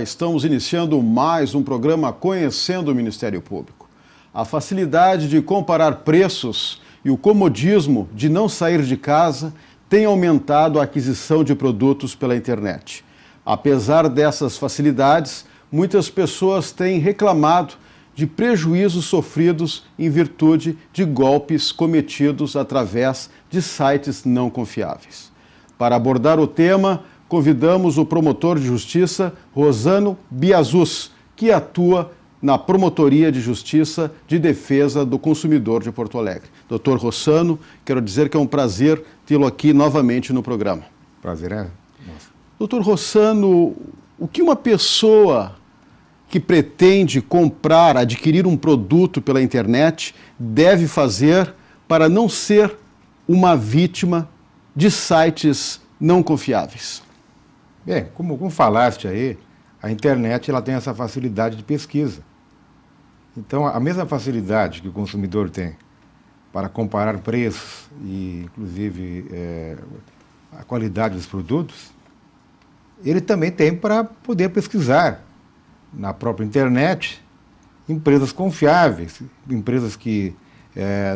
Olá, estamos iniciando mais um programa Conhecendo o Ministério Público. A facilidade de comparar preços e o comodismo de não sair de casa tem aumentado a aquisição de produtos pela internet. Apesar dessas facilidades, muitas pessoas têm reclamado de prejuízos sofridos em virtude de golpes cometidos através de sites não confiáveis. Para abordar o tema, convidamos o promotor de justiça Rosano Biazus, que atua na Promotoria de Justiça de Defesa do Consumidor de Porto Alegre. Doutor Rossano, quero dizer que é um prazer tê-lo aqui novamente no programa. Prazer é nosso. Doutor Rossano, o que uma pessoa que pretende comprar, adquirir um produto pela internet deve fazer para não ser uma vítima de sites não confiáveis? Bem, como falaste aí, a internet ela tem essa facilidade de pesquisa. Então, a mesma facilidade que o consumidor tem para comparar preços e, inclusive, a qualidade dos produtos, ele também tem para poder pesquisar na própria internet empresas confiáveis, empresas que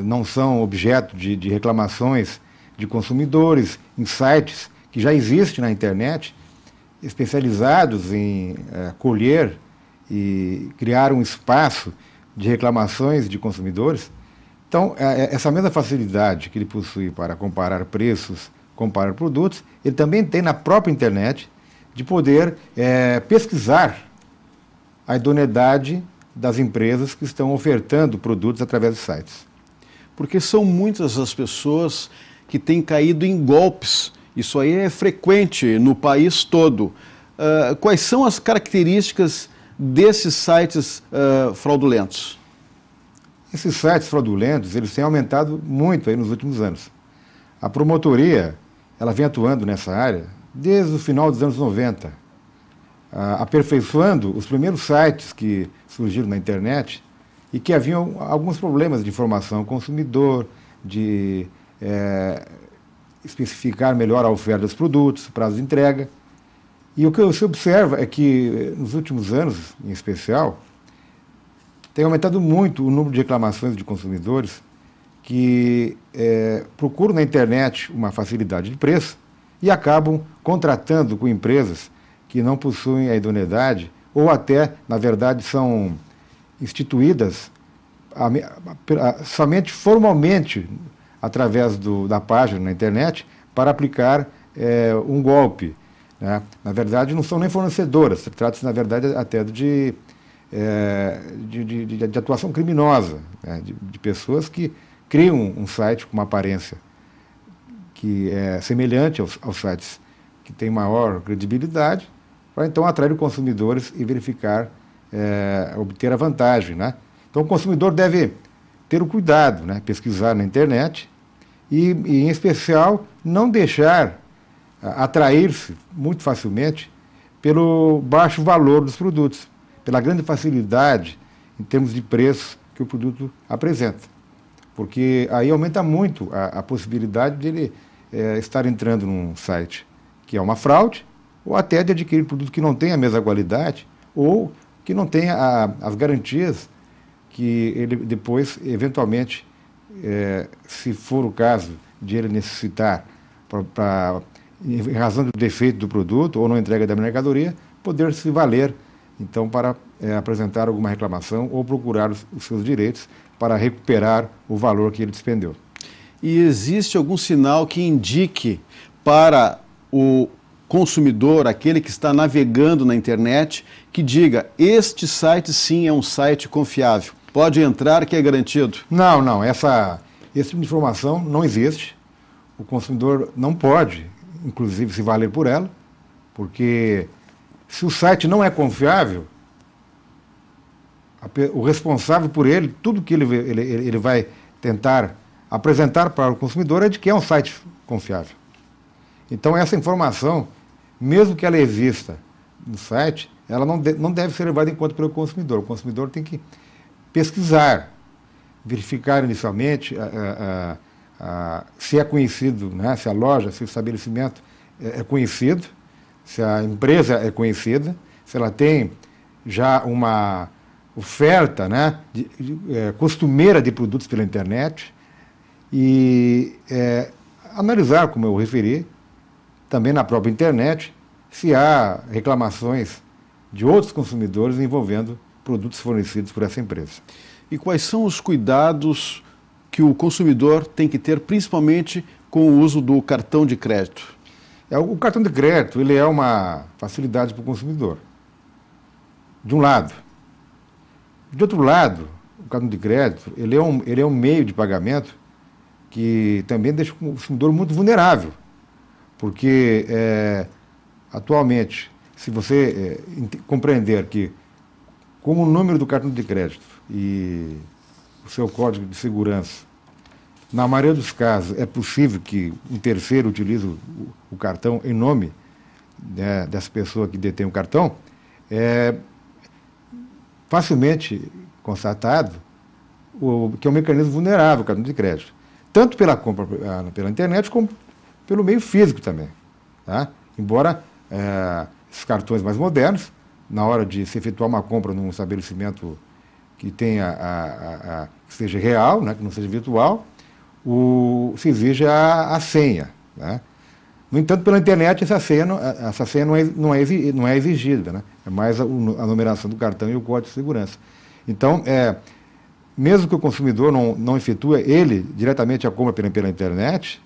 não são objeto de reclamações de consumidores, em sites que já existem na internet, especializados em colher e criar um espaço de reclamações de consumidores. Então, essa mesma facilidade que ele possui para comparar preços, comparar produtos, ele também tem na própria internet de poder pesquisar a idoneidade das empresas que estão ofertando produtos através de sites. Porque são muitas as pessoas que têm caído em golpes. Isso aí é frequente no país todo. Quais são as características desses sites fraudulentos? Esses sites fraudulentos, eles têm aumentado muito aí nos últimos anos. A promotoria, ela vem atuando nessa área desde o final dos anos 90, aperfeiçoando os primeiros sites que surgiram na internet e que haviam alguns problemas de informação ao consumidor, de especificar melhor a oferta dos produtos, prazo de entrega. E o que se observa é que, nos últimos anos, em especial, tem aumentado muito o número de reclamações de consumidores que procuram na internet uma facilidade de preço e acabam contratando com empresas que não possuem a idoneidade ou até, na verdade, são instituídas somente formalmente através da página na internet para aplicar um golpe, né? Na verdade, não são nem fornecedoras, trata-se, na verdade, até de atuação criminosa, né? de pessoas que criam um site com uma aparência que é semelhante aos sites que têm maior credibilidade, para então atrair consumidores e verificar, obter a vantagem, né? Então o consumidor deve ter o cuidado, né? Pesquisar na internet e, em especial, não deixar atrair-se muito facilmente pelo baixo valor dos produtos, pela grande facilidade em termos de preço que o produto apresenta. Porque aí aumenta muito a possibilidade de ele estar entrando num site que é uma fraude, ou até de adquirir produto que não tenha a mesma qualidade, ou que não tenha as garantias que ele depois, eventualmente, se for o caso de ele necessitar, em razão do defeito do produto ou não entrega da mercadoria, poder se valer, então, para apresentar alguma reclamação ou procurar os seus direitos para recuperar o valor que ele despendeu. E existe algum sinal que indique para o consumidor, aquele que está navegando na internet, que diga, este site sim é um site confiável, pode entrar que é garantido? Não, esse tipo de informação não existe. O consumidor não pode, inclusive, se valer por ela, porque se o site não é confiável, o responsável por ele, tudo que ele vai tentar apresentar para o consumidor é de que é um site confiável. Então, essa informação, mesmo que ela exista no site, ela não deve ser levada em conta pelo consumidor. O consumidor tem que pesquisar, verificar inicialmente se é conhecido, né, se a loja, se o estabelecimento é conhecido, se a empresa é conhecida, se ela tem já uma oferta, né, costumeira de produtos pela internet, e analisar, como eu referi, também na própria internet, se há reclamações de outros consumidores envolvendo produtos fornecidos por essa empresa. E quais são os cuidados que o consumidor tem que ter, principalmente com o uso do cartão de crédito? O cartão de crédito, ele é uma facilidade para o consumidor, de um lado. De outro lado, o cartão de crédito, ele é um meio de pagamento que também deixa o consumidor muito vulnerável, porque atualmente, se você compreender que com o número do cartão de crédito e o seu código de segurança, na maioria dos casos é possível que um terceiro utilize o cartão em nome, né, dessa pessoa que detém o cartão, facilmente constatado que é um mecanismo vulnerável, o cartão de crédito. Tanto pela compra pela internet, como pelo meio físico também. Tá? Embora esses cartões mais modernos, na hora de se efetuar uma compra num estabelecimento que tenha que seja real, né, que não seja virtual, se exige a senha. Né? No entanto, pela internet, essa senha não é exigida, né? É mais a numeração do cartão e o código de segurança. Então, mesmo que o consumidor não efetue ele diretamente a compra pela internet,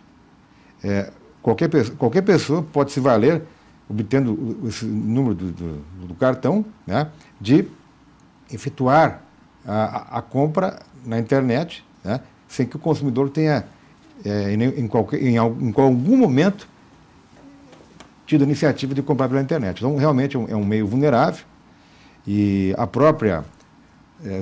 qualquer pessoa pode se valer, obtendo esse número do cartão, né, de efetuar a compra na internet, né, sem que o consumidor tenha, em algum momento, tido a iniciativa de comprar pela internet. Então, realmente é um meio vulnerável e a própria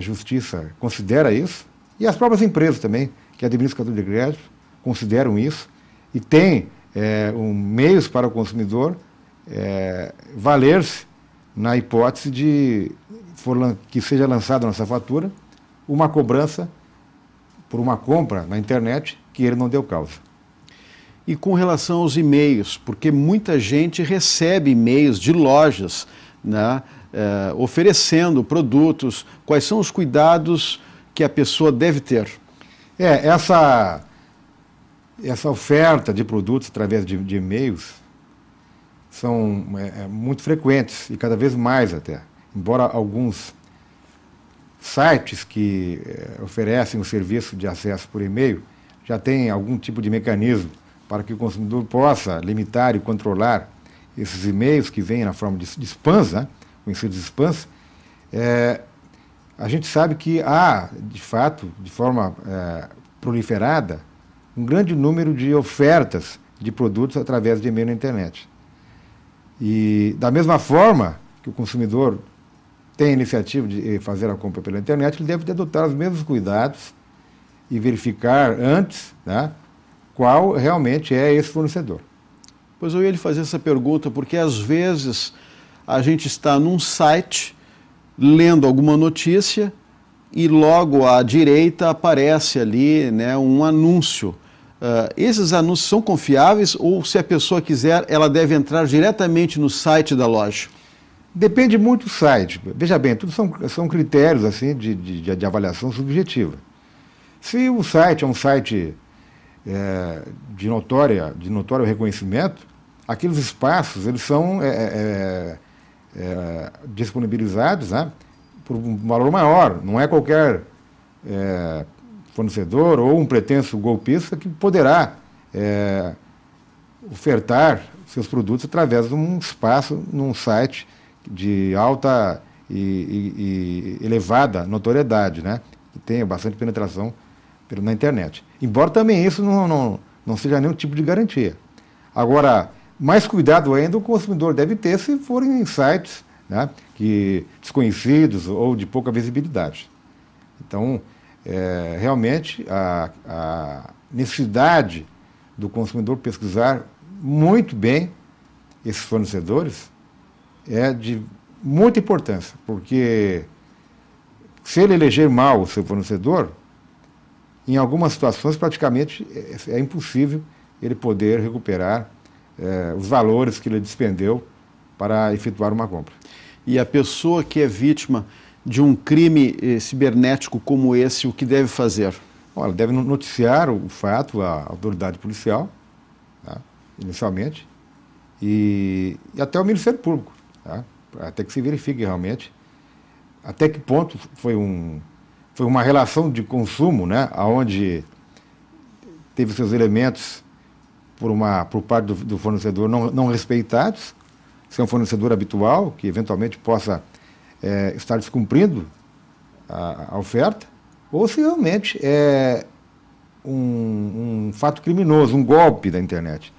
Justiça considera isso, e as próprias empresas também, que administram cartão de crédito, consideram isso e têm meios para o consumidor valer-se na hipótese de que seja lançada nessa fatura uma cobrança por uma compra na internet que ele não deu causa. E com relação aos e-mails, porque muita gente recebe e-mails de lojas, né, oferecendo produtos, quais são os cuidados que a pessoa deve ter? Essa oferta de produtos através de e-mails são muito frequentes e cada vez mais até. Embora alguns sites que oferecem o serviço de acesso por e-mail já tenham algum tipo de mecanismo para que o consumidor possa limitar e controlar esses e-mails que vêm na forma de spams, né, conhecidos spams, a gente sabe que há, de fato, de forma proliferada, um grande número de ofertas de produtos através de e-mail na internet. E, da mesma forma que o consumidor tem a iniciativa de fazer a compra pela internet, ele deve adotar os mesmos cuidados e verificar antes, né, qual realmente é esse fornecedor. Pois eu ia lhe fazer essa pergunta, porque às vezes a gente está num site lendo alguma notícia e logo à direita aparece ali, né, um anúncio. Esses anúncios são confiáveis ou, se a pessoa quiser, ela deve entrar diretamente no site da loja? Depende muito do site. Veja bem, tudo são critérios assim, de avaliação subjetiva. Se o site é um site de notório reconhecimento, aqueles espaços eles são disponibilizados, né, por um valor maior. Não é qualquer fornecedor ou um pretenso golpista que poderá ofertar seus produtos através de um espaço, num site de alta e elevada notoriedade, né, que tenha bastante penetração na internet. Embora também isso não seja nenhum tipo de garantia. Agora, mais cuidado ainda o consumidor deve ter se forem em sites, né, desconhecidos ou de pouca visibilidade. Então, realmente, a necessidade do consumidor pesquisar muito bem esses fornecedores é de muita importância, porque se ele eleger mal o seu fornecedor, em algumas situações praticamente é impossível ele poder recuperar os valores que ele despendeu para efetuar uma compra. E a pessoa que é vítima de um crime cibernético como esse, o que deve fazer? Olha, deve noticiar o fato à autoridade policial, tá, inicialmente, e até o Ministério Público, tá, até que se verifique realmente até que ponto foi uma relação de consumo, né, onde teve seus elementos por parte do fornecedor não respeitados, se é um fornecedor habitual, que eventualmente possa estar descumprindo a oferta, ou se realmente é um fato criminoso, um golpe da internet,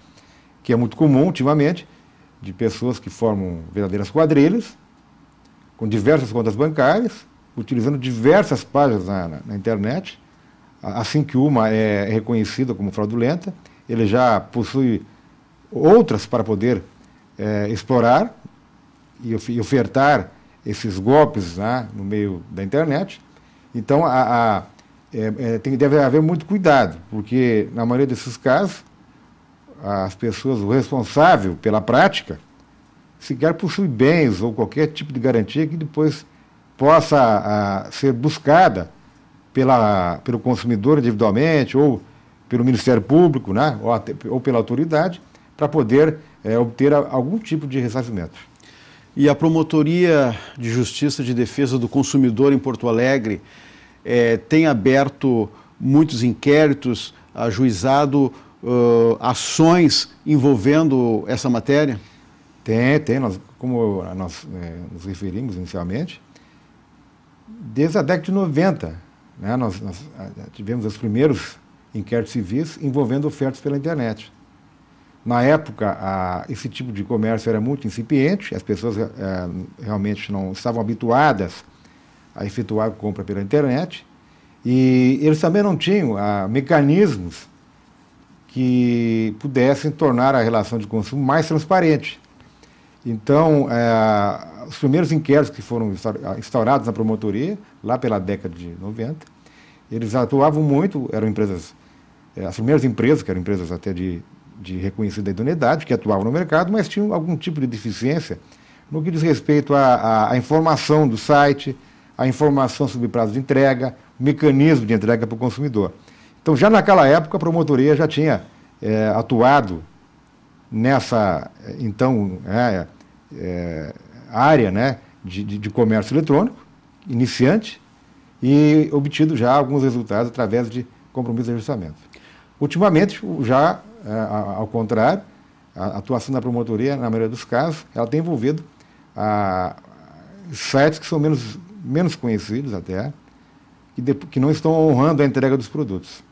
que é muito comum ultimamente, de pessoas que formam verdadeiras quadrilhas, com diversas contas bancárias, utilizando diversas páginas na internet. Assim que uma é reconhecida como fraudulenta, ele já possui outras para poder explorar e ofertar esses golpes, né, no meio da internet. Então, deve haver muito cuidado, porque, na maioria desses casos, as pessoas, o responsável pela prática, sequer possui bens ou qualquer tipo de garantia que depois possa ser buscada pelo consumidor individualmente ou pelo Ministério Público, né, ou pela autoridade, para poder obter algum tipo de ressarcimento. E a Promotoria de Justiça de Defesa do Consumidor em Porto Alegre tem aberto muitos inquéritos, ajuizado ações envolvendo essa matéria? Tem. Como nós nos referimos inicialmente, desde a década de 90, né, nós tivemos os primeiros inquéritos civis envolvendo ofertas pela internet. Na época, esse tipo de comércio era muito incipiente, as pessoas realmente não estavam habituadas a efetuar compra pela internet, e eles também não tinham mecanismos que pudessem tornar a relação de consumo mais transparente. Então, os primeiros inquéritos que foram instaurados na promotoria, lá pela década de 90, eles atuavam muito, eram empresas, as primeiras empresas, que eram empresas até de reconhecida idoneidade, que atuavam no mercado, mas tinham algum tipo de deficiência no que diz respeito à informação do site, a informação sobre prazo de entrega, o mecanismo de entrega para o consumidor. Então, já naquela época, a promotoria já tinha atuado nessa, então, área, né, de comércio eletrônico, iniciante, e obtido já alguns resultados através de compromisso de ajustamento. Ultimamente, já, ao contrário, a atuação da promotoria, na maioria dos casos, ela tem envolvido sites que são menos conhecidos até, que não estão honrando a entrega dos produtos.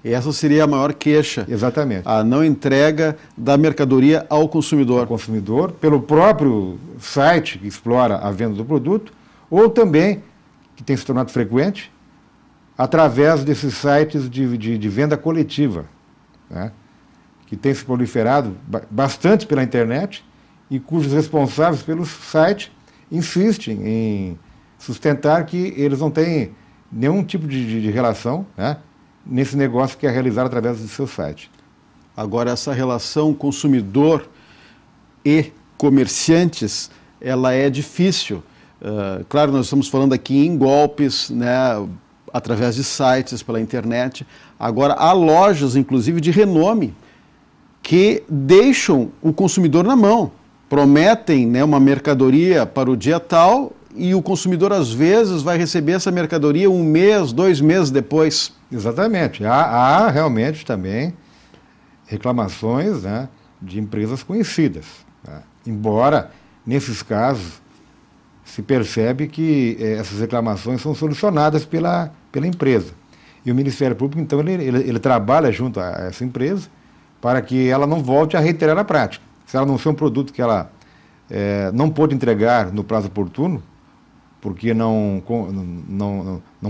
Essa seria a maior queixa. Exatamente. A não entrega da mercadoria ao consumidor. Ao consumidor, pelo próprio site que explora a venda do produto, ou também, que tem se tornado frequente, através desses sites de venda coletiva, né, que tem se proliferado bastante pela internet e cujos responsáveis pelo site insistem em sustentar que eles não têm nenhum tipo de relação, né, nesse negócio que é realizado através do seu site. Agora, essa relação consumidor e comerciantes, ela é difícil. Claro, nós estamos falando aqui em golpes, né, através de sites, pela internet. Agora, há lojas, inclusive, de renome, que deixam o consumidor na mão. Prometem, né, uma mercadoria para o dia tal e o consumidor, às vezes, vai receber essa mercadoria 1 mês, 2 meses depois. Exatamente. Há realmente também reclamações, né, de empresas conhecidas, né? Embora, nesses casos, se percebe que essas reclamações são solucionadas pela empresa. E o Ministério Público, então, ele trabalha junto a essa empresa para que ela não volte a reiterar a prática. Se ela não for um produto que ela não pôde entregar no prazo oportuno, porque não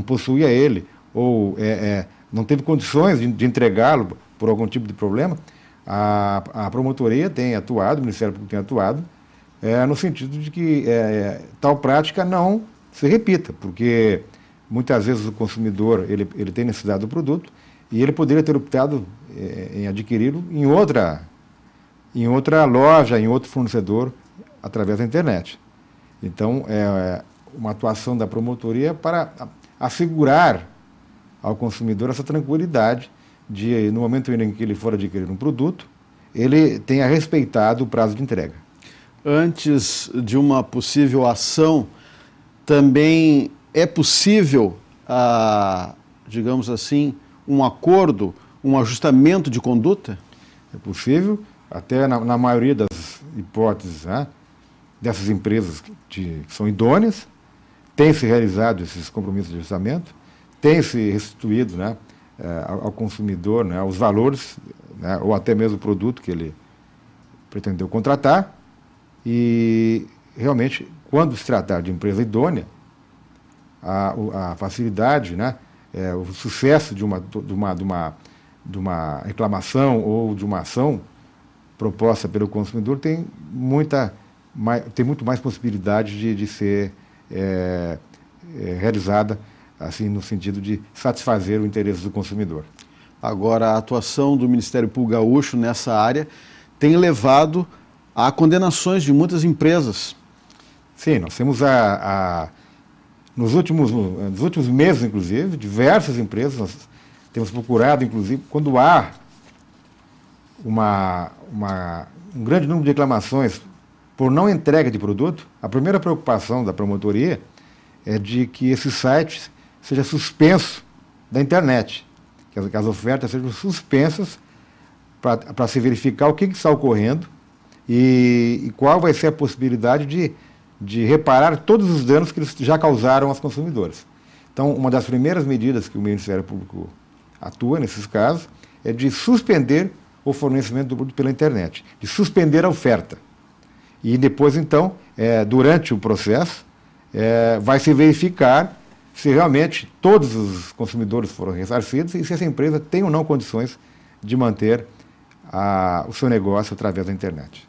possuía ele, ou não teve condições de entregá-lo por algum tipo de problema, a promotoria tem atuado, o Ministério Público tem atuado, no sentido de que tal prática não se repita, porque muitas vezes o consumidor ele tem necessidade do produto e ele poderia ter optado em adquiri-lo em outra loja, em outro fornecedor, através da internet. Então, é uma atuação da promotoria para assegurar ao consumidor essa tranquilidade de, no momento em que ele for adquirir um produto, ele tenha respeitado o prazo de entrega. Antes de uma possível ação, também é possível, digamos assim, um acordo, um ajustamento de conduta? É possível, até na maioria das hipóteses, né, dessas empresas que são idôneas, tem-se realizado esses compromissos de ajustamento, tem-se restituído, né, ao consumidor, né, os valores, né, ou até mesmo o produto que ele pretendeu contratar. E, realmente, quando se tratar de empresa idônea, a facilidade, né, o sucesso de uma reclamação ou de uma ação proposta pelo consumidor tem muito mais possibilidade de ser realizada, assim, no sentido de satisfazer o interesse do consumidor. Agora, a atuação do Ministério Público Gaúcho nessa área tem levado a condenações de muitas empresas. Sim, nós temos nos últimos meses, inclusive, diversas empresas, nós temos procurado, inclusive, quando há um grande número de reclamações por não entrega de produto, a primeira preocupação da promotoria é de que esse site seja suspenso da internet, que as ofertas sejam suspensas para se verificar o que está ocorrendo e qual vai ser a possibilidade de reparar todos os danos que eles já causaram aos consumidores. Então, uma das primeiras medidas que o Ministério Público atua nesses casos é de suspender o fornecimento do produto pela internet, de suspender a oferta. E depois, então, durante o processo, vai se verificar se realmente todos os consumidores foram ressarcidos e se essa empresa tem ou não condições de manter o seu negócio através da internet.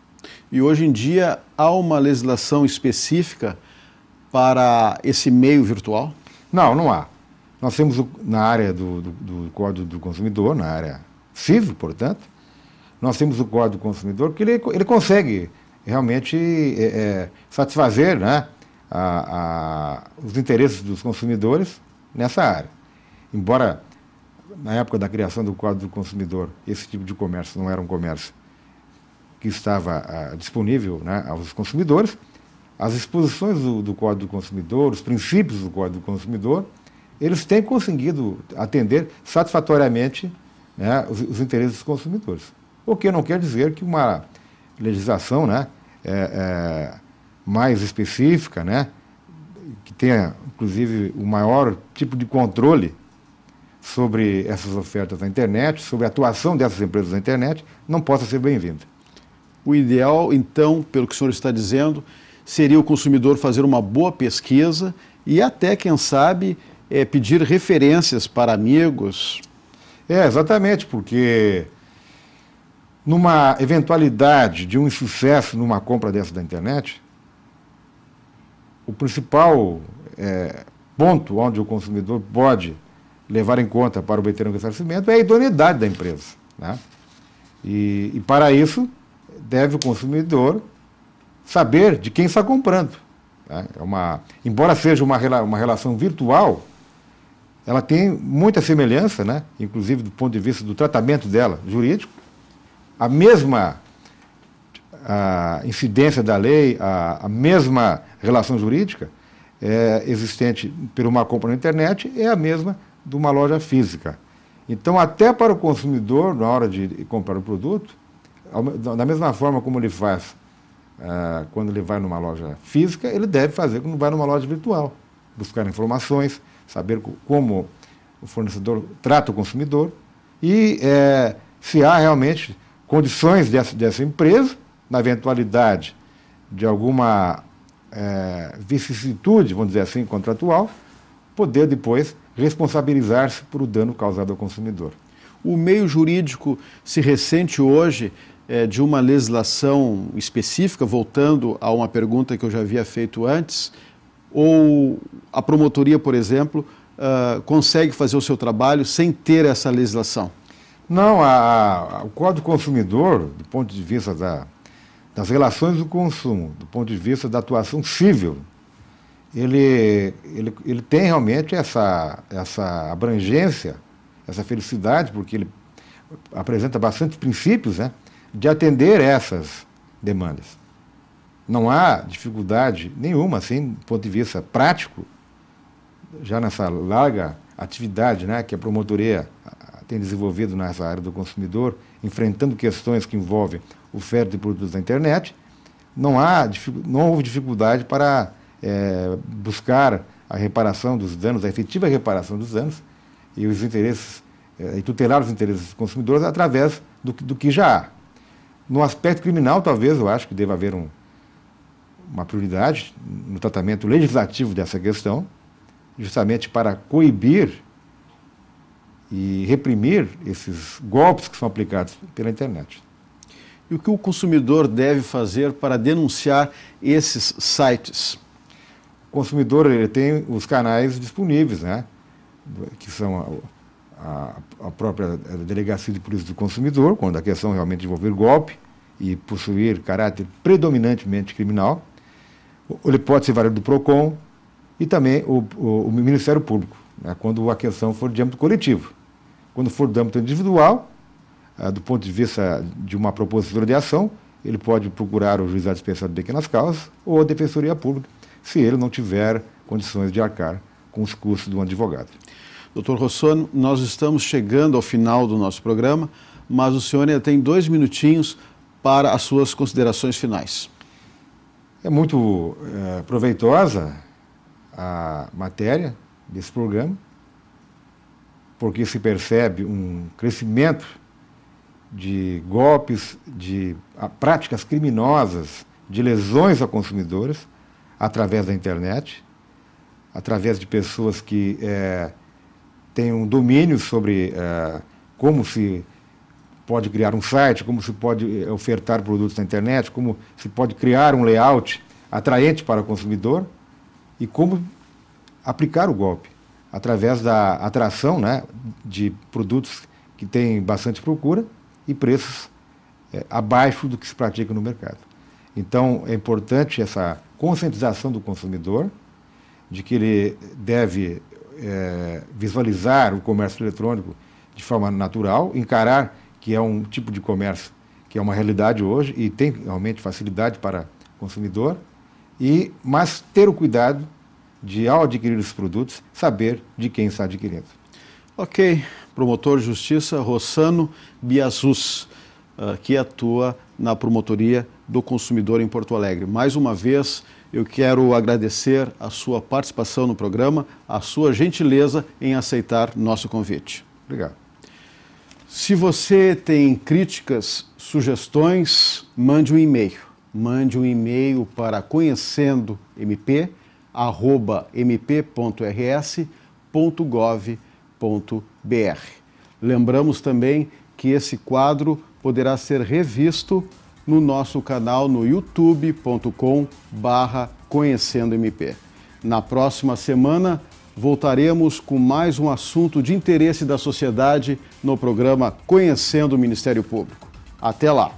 E hoje em dia há uma legislação específica para esse meio virtual? Não há. Nós temos na área do Código do Consumidor, na área civil, portanto, nós temos o Código do Consumidor que ele consegue realmente satisfazer, né, os interesses dos consumidores nessa área. Embora, na época da criação do Código do Consumidor, esse tipo de comércio não era um comércio que estava disponível, né, aos consumidores, as exposições do Código do Consumidor, os princípios do Código do Consumidor, eles têm conseguido atender satisfatoriamente, né, os interesses dos consumidores. O que não quer dizer que uma legislação, né, mais específica, né, que tenha, inclusive, o maior tipo de controle sobre essas ofertas na internet, sobre a atuação dessas empresas na internet, não possa ser bem-vinda. O ideal, então, pelo que o senhor está dizendo, seria o consumidor fazer uma boa pesquisa e até, quem sabe, pedir referências para amigos. Exatamente, porque numa eventualidade de um insucesso numa compra dessa da internet, o principal ponto onde o consumidor pode levar em conta para obter um ressarcimento é a idoneidade da empresa, né? E para isso, deve o consumidor saber de quem está comprando, né? Embora seja uma relação virtual, ela tem muita semelhança, né? Inclusive do ponto de vista do tratamento dela jurídico, a mesma incidência da lei, a mesma relação jurídica existente por uma compra na internet é a mesma de uma loja física. Então, até para o consumidor, na hora de comprar o produto, da mesma forma como ele faz quando ele vai numa loja física, ele deve fazer quando vai numa loja virtual. Buscar informações, saber como o fornecedor trata o consumidor e se há realmente condições dessa empresa, na eventualidade de alguma vicissitude, vamos dizer assim, contratual, poder depois responsabilizar-se por o dano causado ao consumidor. O meio jurídico se ressente hoje de uma legislação específica, voltando a uma pergunta que eu já havia feito antes, ou a promotoria, por exemplo, consegue fazer o seu trabalho sem ter essa legislação? Não, o Código do Consumidor, do ponto de vista das relações do consumo, do ponto de vista da atuação civil, ele tem realmente essa abrangência, essa felicidade, porque ele apresenta bastante princípios, né, de atender essas demandas. Não há dificuldade nenhuma, assim, do ponto de vista prático, já nessa larga atividade, né, que a promotoria tem desenvolvido nessa área do consumidor, enfrentando questões que envolvem oferta de produtos na internet, não houve dificuldade para buscar a reparação dos danos, a efetiva reparação dos danos e os interesses, e tutelar os interesses dos consumidores através do que já há. No aspecto criminal, talvez, eu acho que deva haver uma prioridade no tratamento legislativo dessa questão, justamente para coibir e reprimir esses golpes que são aplicados pela internet. E o que o consumidor deve fazer para denunciar esses sites? O consumidor ele tem os canais disponíveis, né, que são a própria Delegacia de Polícia do Consumidor, quando a questão realmente envolver golpe e possuir caráter predominantemente criminal. Ele pode ser válido do PROCON e também o Ministério Público, né, quando a questão for de âmbito coletivo. Quando for de âmbito individual, do ponto de vista de uma propositura de ação, ele pode procurar o Juizado Especial de Pequenas Causas ou a Defensoria Pública, se ele não tiver condições de arcar com os custos de um advogado. Doutor Rossano, nós estamos chegando ao final do nosso programa, mas o senhor ainda tem 2 minutinhos para as suas considerações finais. É muito proveitosa a matéria desse programa, porque se percebe um crescimento de golpes, de práticas criminosas, de lesões a consumidores, através da internet, através de pessoas que têm um domínio sobre como se pode criar um site, como se pode ofertar produtos na internet, como se pode criar um layout atraente para o consumidor e como aplicar o golpe, através da atração, né, de produtos que têm bastante procura e preços abaixo do que se pratica no mercado. Então, é importante essa conscientização do consumidor de que ele deve visualizar o comércio eletrônico de forma natural, encarar que é um tipo de comércio que é uma realidade hoje e tem realmente facilidade para o consumidor, mas ter o cuidado de, ao adquirir os produtos, saber de quem está adquirindo. Ok. Promotor de Justiça Rossano Biasus, que atua na Promotoria do Consumidor em Porto Alegre. Mais uma vez, eu quero agradecer a sua participação no programa, a sua gentileza em aceitar nosso convite. Obrigado. Se você tem críticas, sugestões, mande um e-mail. Mande um e-mail para conhecendo-mp.rs.gov.br. Lembramos também que esse quadro poderá ser revisto no nosso canal no youtube.com/conhecendo-mp. Na próxima semana, voltaremos com mais um assunto de interesse da sociedade no programa Conhecendo o Ministério Público. Até lá!